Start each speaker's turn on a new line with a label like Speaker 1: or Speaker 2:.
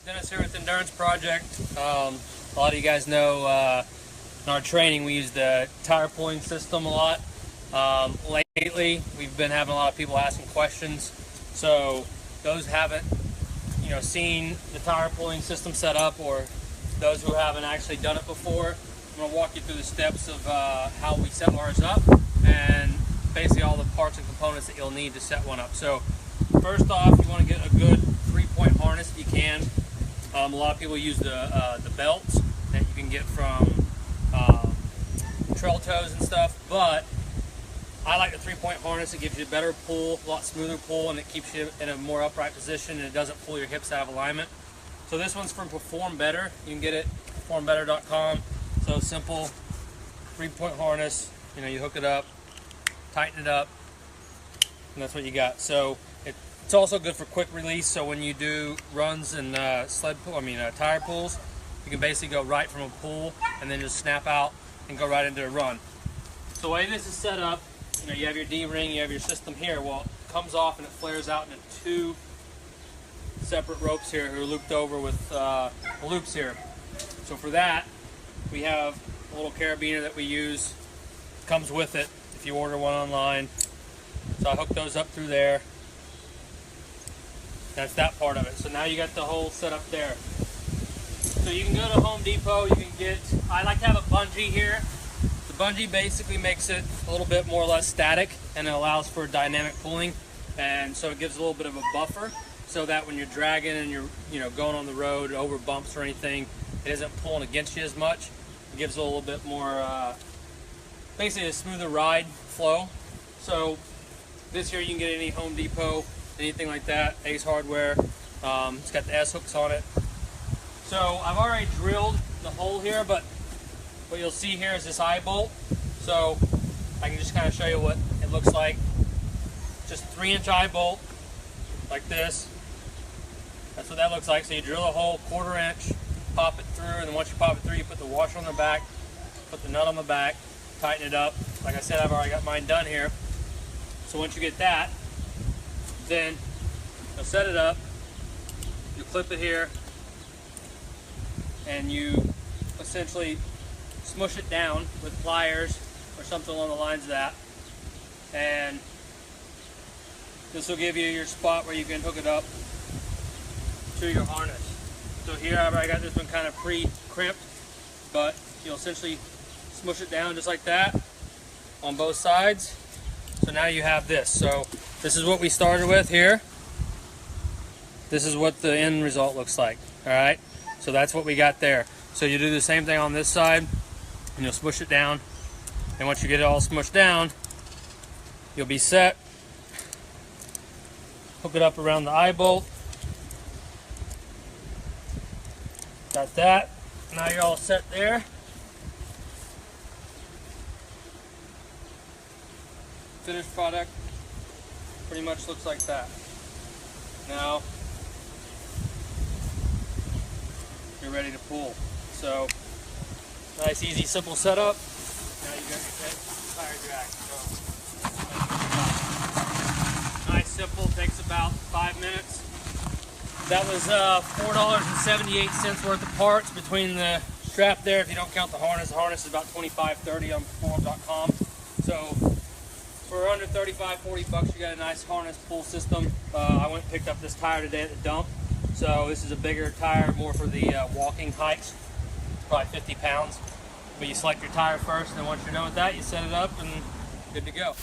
Speaker 1: Dennis here with Endurance Project. A lot of you guys know in our training we use the tire pulling system a lot. Lately we've been having a lot of people asking questions, so those who haven't seen the tire pulling system set up, or those who haven't actually done it before, I'm going to walk you through the steps of how we set ours up and basically all the parts and components that you'll need to set one up. So first off, you want to get a good 3-point harness if you can. A lot of people use the belts that you can get from Trail Toes and stuff, but I like the 3-point harness. It gives you a better pull, a lot smoother pull, and it keeps you in a more upright position, and it doesn't pull your hips out of alignment. So this one's from Perform Better. You can get it at performbetter.com. So simple 3-point harness. You hook it up, tighten it up, and that's what you got. So it's also good for quick release. So when you do runs and tire pulls, you can basically go right from a pull and then just snap out and go right into a run. So the way this is set up, you have your D-ring, you have your system here. Well, it comes off and it flares out into 2 separate ropes here who are looped over with loops here. So for that, we have a little carabiner that we use. It comes with it if you order one online. So I hook those up through there. That's that part of it. So now you got the whole setup there. So you can go to Home Depot, you can get, I like to have a bungee here. The bungee basically makes it a little bit more or less static, and it allows for dynamic pulling, and so it gives a little bit of a buffer so that when you're dragging and you're going on the road over bumps or anything, it isn't pulling against you as much. It gives a little bit more, basically a smoother ride flow. So this here you can get any Home Depot, anything like that, Ace Hardware. It's got the S hooks on it. So I've already drilled the hole here, but what you'll see here is this eye bolt. So I can just kind of show you what it looks like. Just a 3-inch eye bolt like this. That's what that looks like. So you drill a hole 1/4 inch, pop it through, and then once you pop it through, you put the washer on the back, put the nut on the back, tighten it up. Like I said, I've already got mine done here. So once you get that, then you'll set it up, you clip it here, and you essentially smush it down with pliers or something along the lines of that, and this will give you your spot where you can hook it up to your harness. So here I've already got this one kind of pre-crimped, but you'll essentially smush it down just like that on both sides. So now you have this. So this is what we started with here. This is what the end result looks like. All right, so that's what we got there. So you do the same thing on this side, and you'll smush it down, and once you get it all smushed down, you'll be set. Hook it up around the eye bolt. Got that. Now you're all set there. Finished product pretty much looks like that. Now you're ready to pull. So nice, easy, simple setup. Now you got your tire drag. So nice, simple. Takes about 5 minutes. That was $4.78 worth of parts between the strap there. If you don't count the harness is about $25-30 on Perform.com. So for under $35-40 bucks, you got a nice harness pull system. I went and picked up this tire today at the dump. So this is a bigger tire, more for the walking hikes, probably 50 pounds. But you select your tire first, and then once you're done with that, you set it up and good to go.